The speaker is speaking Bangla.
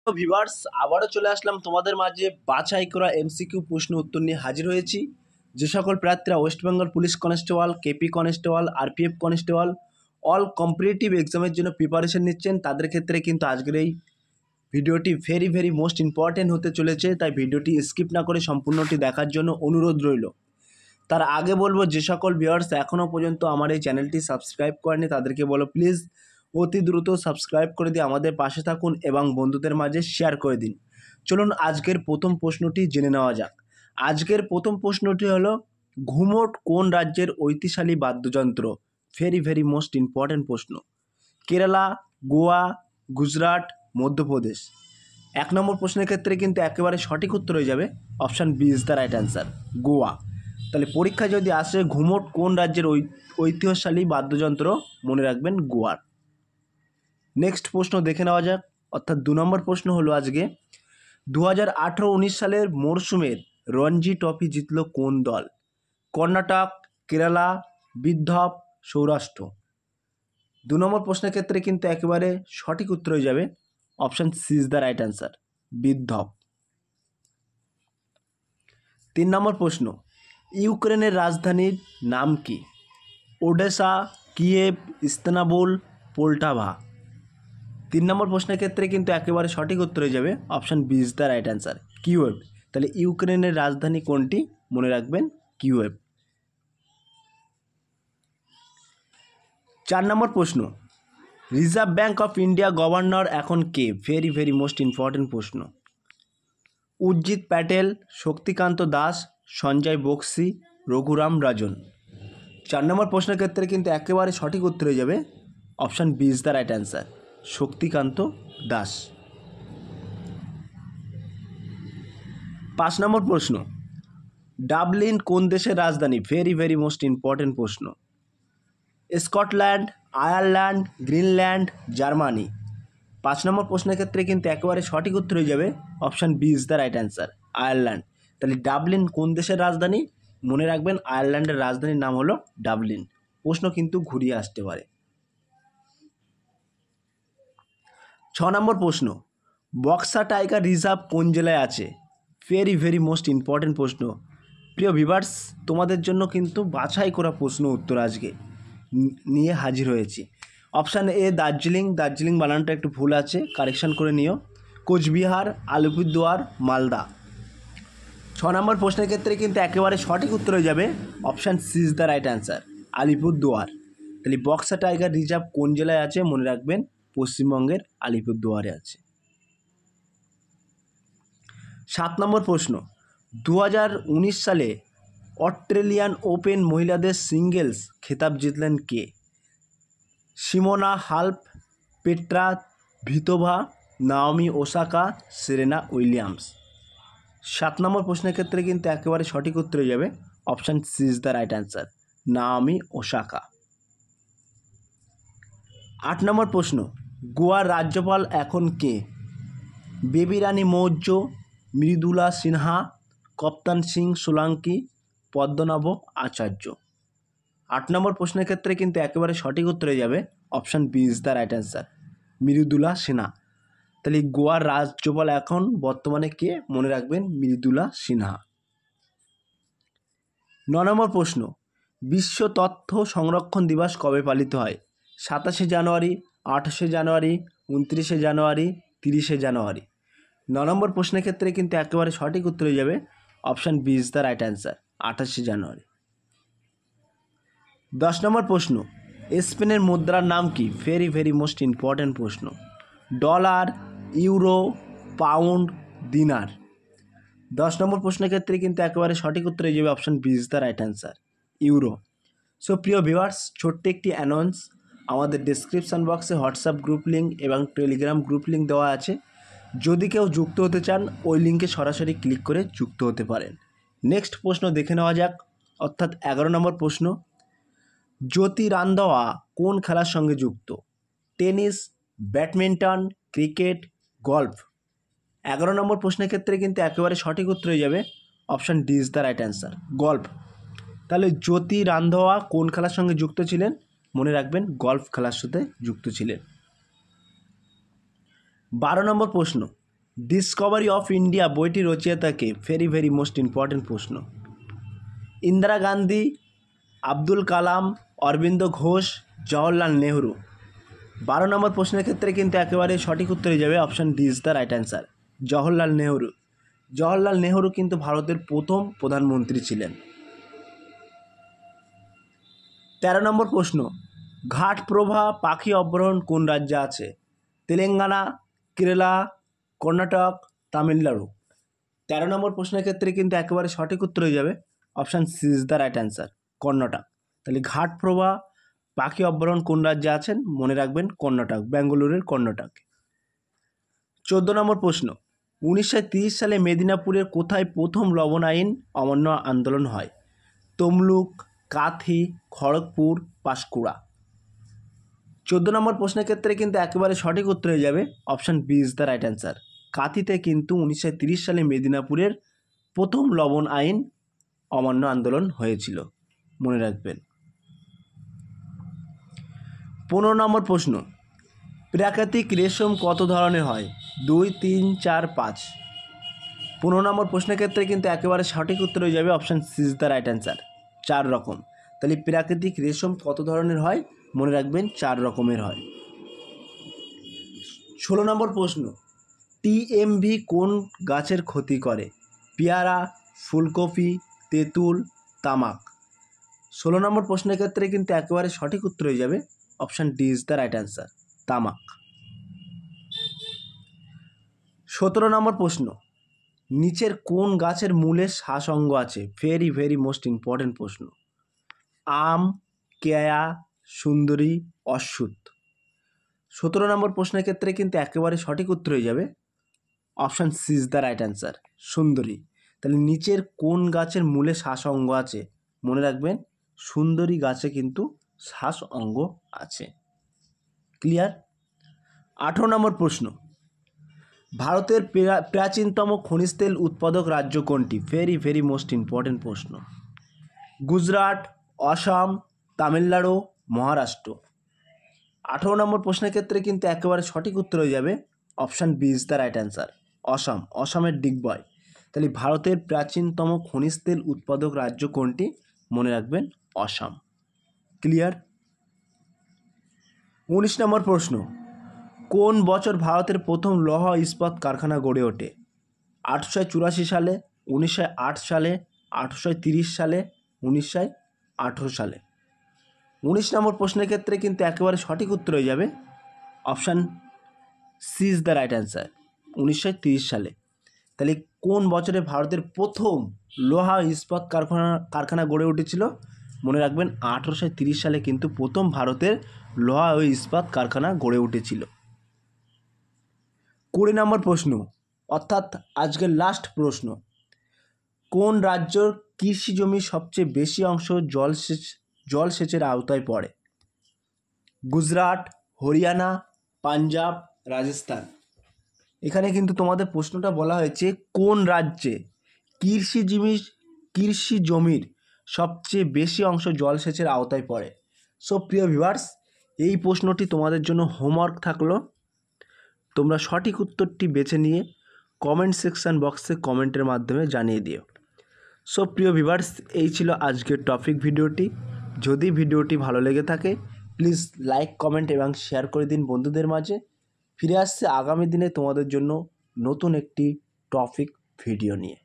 তো ভিউয়ার্স, আবারও চলে আসলাম তোমাদের মাঝে বাছাই করা এমসিকিউ প্রশ্ন উত্তর নিয়ে হাজির হয়েছি। যে সকল প্রার্থীরা West Bengal police constable, KP constable, RPF constable all competitive এক্সামের জন্য প্রিপারেশন নিচ্ছেন, তাদের ক্ষেত্রে কিন্তু আজকের এই ভিডিওটি ভেরি মোস্ট ইম্পর্টেন্ট হতে চলেছে। তাই ভিডিওটি স্কিপ না করে সম্পূর্ণটি দেখার জন্য অনুরোধ রইল। তার আগে বলবো, যে সকল ভিউয়ার্স এখনও পর্যন্ত আমার এই চ্যানেলটি সাবস্ক্রাইব করেনি তাদেরকে বলো প্লিজ অতি দ্রুত সাবস্ক্রাইব করে দিয়ে আমাদের পাশে থাকুন এবং বন্ধুদের মাঝে শেয়ার করে দিন। চলুন আজকের প্রথম প্রশ্নটি জেনে নেওয়া যাক। আজকের প্রথম প্রশ্নটি হলো, ঘুমট কোন রাজ্যের ঐতিহ্যশালী বাদ্যযন্ত্র? ভেরি মোস্ট ইম্পর্টেন্ট প্রশ্ন। কেরালা, গোয়া, গুজরাট, মধ্যপ্রদেশ। 1 নম্বর প্রশ্নের ক্ষেত্রে কিন্তু একেবারে সঠিক উত্তর হয়ে যাবে option B is the right answer, Goa. তাহলে পরীক্ষা যদি আসে ঘুমট কোন রাজ্যের ঐতিহ্যশালী বাদ্যযন্ত্র, মনে রাখবেন গোয়ার। নেক্সট প্রশ্ন দেখে নেওয়া যাক, অর্থাৎ 2 নম্বর প্রশ্ন হলো আজকে, 2018-19 সালের মরশুমের রঞ্জি ট্রফি জিতল কোন দল? কর্ণাটক, কেরালা, বিদর্ভ, সৌরাষ্ট্র। 2 নম্বর প্রশ্নের ক্ষেত্রে কিন্তু একেবারে সঠিক উত্তর হয়ে যাবে option C is the right answer, Vidarbha. 3 নম্বর প্রশ্ন, ইউক্রেনের রাজধানীর নাম কি? Odessa, Kiev, Istanbul, Poltava. 3 নম্বর প্রশ্নের ক্ষেত্রে কিন্তু একেবারে সঠিক উত্তর হয়ে যাবে option B is the right answer, Kiev. তাহলে ইউক্রেনের রাজধানী কোনটি? মনে রাখবেন কিয়েভ। 4 নম্বর প্রশ্ন, reserve bank of India governor এখন কে? ভেরি মোস্ট ইম্পর্টেন্ট প্রশ্ন। উর্জিত প্যাটেল, শক্তিকান্ত দাস, সঞ্জয় বক্সি, রঘুরাম রাজন। 4 নম্বর প্রশ্নের ক্ষেত্রে কিন্তু একেবারে সঠিক উত্তর হয়ে যাবে option B is the right answer, Shaktikanta Das. 5 নম্বর প্রশ্ন, ডাবলিন কোন দেশের রাজধানী? ভেরি মোস্ট ইম্পর্টেন্ট প্রশ্ন। Scotland, Ireland, Greenland, Germany. 5 নম্বর প্রশ্নের ক্ষেত্রে কিন্তু একেবারে সঠিক উত্তর হয়ে যাবে option B is the right answer, Ireland. তাহলে ডাবলিন কোন দেশের রাজধানী? মনে রাখবেন আয়ারল্যান্ডের রাজধানীর নাম হলো ডাবলিন। প্রশ্ন কিন্তু ঘুরিয়ে আসতে পারে। 6 নম্বর প্রশ্ন, বক্সা টাইগার রিজার্ভ কোন জেলায় আছে? ভেরি মোস্ট ইম্পর্টেন্ট প্রশ্ন। প্রিয় ভিউয়ার্স, তোমাদের জন্য কিন্তু বাছাই করা প্রশ্ন উত্তর আজকে নিয়ে হাজির হয়েছি। অপশান এ দার্জিলিং বানানটা একটু ভুল আছে, কারেকশান করে নিও। কোচবিহার, আলিপুরদুয়ার, মালদা। 6 নম্বর প্রশ্নের ক্ষেত্রে কিন্তু একেবারে সঠিক উত্তর হয়ে যাবে option C is the right answer, Alipurduar. তাহলে বক্সা টাইগার রিজার্ভ কোন জেলায় আছে? মনে রাখবেন পশ্চিমবঙ্গের আলিপুরদুয়ারে আছে। 7 নম্বর প্রশ্ন, 2019 সালে অস্ট্রেলিয়ান ওপেন মহিলাদের সিঙ্গেলস খেতাব জিতলেন কে? Simona Halep, Petra Kvitova, Naomi Osaka, Serena Williams. 7 নম্বর প্রশ্নের ক্ষেত্রে কিন্তু একেবারে সঠিক উত্তর হয়ে যাবে option C is the right answer, Naomi Osaka. 8 নম্বর প্রশ্ন, গোয়ার রাজ্যপাল এখন কে? বেবি রানী মৌর্য, মৃদুলা সিনহা, কপ্তান সিং সোলাঙ্কি, পদ্মনাভ আচার্য। 8 নম্বর প্রশ্নের ক্ষেত্রে কিন্তু একেবারে সঠিক উত্তর হয়ে যাবে option B is the right answer, Mridula Sinha. তাহলে গোয়ার রাজ্যপাল এখন বর্তমানে কে? মনে রাখবেন মৃদুলা সিনহা। 9 নম্বর প্রশ্ন, বিশ্ব তথ্য সংরক্ষণ দিবস কবে পালিত হয়? 27শে জানুয়ারি, 28শে জানুয়ারি, 29শে জানুয়ারি, 30শে জানুয়ারি। 9 নম্বর প্রশ্নের ক্ষেত্রে কিন্তু একেবারে সঠিক উত্তর হয়ে যাবে option B is the right answer, 28শে জানুয়ারি। 10 নম্বর প্রশ্ন, স্পেনের মুদ্রার নাম কি? ভেরি মোস্ট ইম্পর্টেন্ট প্রশ্ন। ডলার, ইউরো, পাউন্ড, দিনার। 10 নম্বর প্রশ্নের ক্ষেত্রে কিন্তু একেবারে সঠিক উত্তর হয়ে যাবে option B is the right answer, euro. So প্রিয় ভিউয়ার্স, ছোট্ট একটি অ্যানাউন্স, আমাদের ডেসক্রিপশান বক্সে হোয়াটসঅ্যাপ গ্রুপ লিঙ্ক এবং টেলিগ্রাম গ্রুপ লিঙ্ক দেওয়া আছে। যদি কেউ যুক্ত হতে চান ওই লিঙ্কে সরাসরি ক্লিক করে যুক্ত হতে পারেন। নেক্সট প্রশ্ন দেখে নেওয়া যাক, অর্থাৎ 11 নম্বর প্রশ্ন, জ্যোতি রান্ধওয়া কোন খেলার সঙ্গে যুক্ত? Tennis, badminton, cricket, golf. 11 নম্বর প্রশ্নের ক্ষেত্রে কিন্তু একেবারে সঠিক উত্তর হয়ে যাবে option D is the right answer, golf. তাহলে জ্যোতি রান্ধওয়া কোন খেলার সঙ্গে যুক্ত ছিলেন? মনে রাখবেন গলফ খেলার সাথে যুক্ত ছিলেন। 12 নম্বর প্রশ্ন, ডিসকভারি অফ ইন্ডিয়া বইটি রচয়িতাকে? ভেরি মোস্ট ইম্পর্টেন্ট প্রশ্ন। ইন্দিরা গান্ধী, আব্দুল কালাম, অরবিন্দ ঘোষ, জওহরলাল নেহরু। 12 নম্বর প্রশ্নের ক্ষেত্রে কিন্তু একেবারে সঠিক উত্তরে যাবে option D is the right answer, Jawaharlal Nehru. Jawaharlal Nehru কিন্তু ভারতের প্রথম প্রধানমন্ত্রী ছিলেন। 13 নম্বর প্রশ্ন, ঘাটপ্রভা পাখি অভয়ারণ্য কোন রাজ্যে আছে? তেলেঙ্গানা, কেরালা, কর্ণাটক, তামিলনাড়ু। 13 নম্বর প্রশ্নের ক্ষেত্রে কিন্তু একেবারে সঠিক উত্তর হয়ে যাবে option C is the right answer, Karnataka. তাহলে ঘাটপ্রভা পাখি অভয়ারণ্য কোন রাজ্যে আছেন? মনে রাখবেন কর্ণাটক, বেঙ্গালুরুর কর্ণাটক। 14 নম্বর প্রশ্ন, 1930 সালে মেদিনীপুরের কোথায় প্রথম লবণ আইন অমান্য আন্দোলন হয়? তমলুক, কাথি, খড়গপুর, পাঁশকুড়া। 14 নম্বর প্রশ্নের ক্ষেত্রে কিন্তু একেবারে সঠিক উত্তর হয়ে যাবে option B is the right answer, কাথিতে কিন্তু 1930 সালে মেদিনীপুরের প্রথম লবণ আইন অমান্য আন্দোলন হয়েছিল, মনে রাখবেন। 15 নম্বর প্রশ্ন, প্রাকৃতিক রেশম কত ধরনের হয়? 2, 3, 4, 5। 15 নম্বর প্রশ্নের ক্ষেত্রে কিন্তু একেবারে সঠিক উত্তর হয়ে যাবে option C is the right answer, 4 রকম। তাহলে প্রাকৃতিক রেশম কত ধরনের হয়? মনে রাখবেন 4 রকমের হয়। 16 নম্বর প্রশ্ন, টিএমভি কোন গাছের ক্ষতি করে? পেয়ারা, ফুলকপি, তেঁতুল, তামাক। 16 নম্বর প্রশ্নের ক্ষেত্রে কিন্তু একেবারে সঠিক উত্তর হয়ে যাবে option D is the right answer, তামাক। 17 নম্বর প্রশ্ন, নিচের কোন গাছের মূলে শ্বাস অঙ্গ আছে? ভেরি মোস্ট ইম্পর্টেন্ট প্রশ্ন। আম, কেয়া, সুন্দরী, অশ্বত্থ। 17 নম্বর প্রশ্নের ক্ষেত্রে কিন্তু একেবারে সঠিক উত্তর হয়ে যাবে option C is the right answer, সুন্দরী। তাহলে নিচের কোন গাছের মূলে শ্বাস অঙ্গ আছে? মনে রাখবেন সুন্দরী গাছে কিন্তু শ্বাস অঙ্গ আছে। ক্লিয়ার? 18 নম্বর প্রশ্ন, ভারতের প্রাচীনতম খনিজ তেল উৎপাদক রাজ্য কোনটি? ভেরি মোস্ট ইম্পর্টেন্ট প্রশ্ন। গুজরাট, অসম, তামিলনাড়ু, মহারাষ্ট্র। 18 নম্বর প্রশ্নের ক্ষেত্রে কিন্তু একেবারে সঠিক উত্তর হয়ে যাবে option B is the right answer, Assam, অসমের ডিগবয়। তাহলে ভারতের প্রাচীনতম খনিজ তেল উৎপাদক রাজ্য কোনটি? মনে রাখবেন অসম। ক্লিয়ার? 19 নম্বর প্রশ্ন, কোন বছর ভারতের প্রথম লৌহ ইস্পাত কারখানা গড়ে ওঠে? 1884 সালে, 1908 সালে, 1830 সালে, 1918 সালে। 19 নম্বর প্রশ্নের ক্ষেত্রে কিন্তু একেবারে সঠিক উত্তর হয়ে যাবে option C is the right answer, 1930 সালে। তাহলে কোন বছরে ভারতের প্রথম লোহা ইস্পাত কারখানা গড়ে উঠেছিল? মনে রাখবেন 1830 সালে কিন্তু প্রথম ভারতের লোহা ও ইস্পাত কারখানা গড়ে উঠেছিল। 20 নম্বর প্রশ্ন, অর্থাৎ আজকের লাস্ট প্রশ্ন, কোন রাজ্যের কৃষি জমির সবচেয়ে বেশি অংশ জলসেচের আওতায় পড়ে? গুজরাট, হরিয়ানা, পাঞ্জাব, রাজস্থান। এখানে কিন্তু তোমাদের প্রশ্নটা বলা হয়েছে কোন রাজ্যে কৃষি জমির সবচেয়ে বেশি অংশ জলসেচের আওতায় পড়ে। সো প্রিয় ভিউয়ার্স, এই প্রশ্নটি তোমাদের জন্য হোমওয়ার্ক থাকলো, তোমরা সঠিক উত্তরটি বেছে নিয়ে কমেন্ট সেকশন বক্সে কমেন্টের মাধ্যমে জানিয়ে দিও। সো প্রিয় ভিউয়ার্স, এই ছিল আজকের টপিক ভিডিওটি। যদি ভিডিওটি ভালো লেগে থাকে প্লিজ লাইক, কমেন্ট এবং শেয়ার করে দিন বন্ধুদের মাঝে। ফিরে আসছে আগামী দিনে তোমাদের জন্য নতুন একটি টপিক ভিডিও নিয়ে।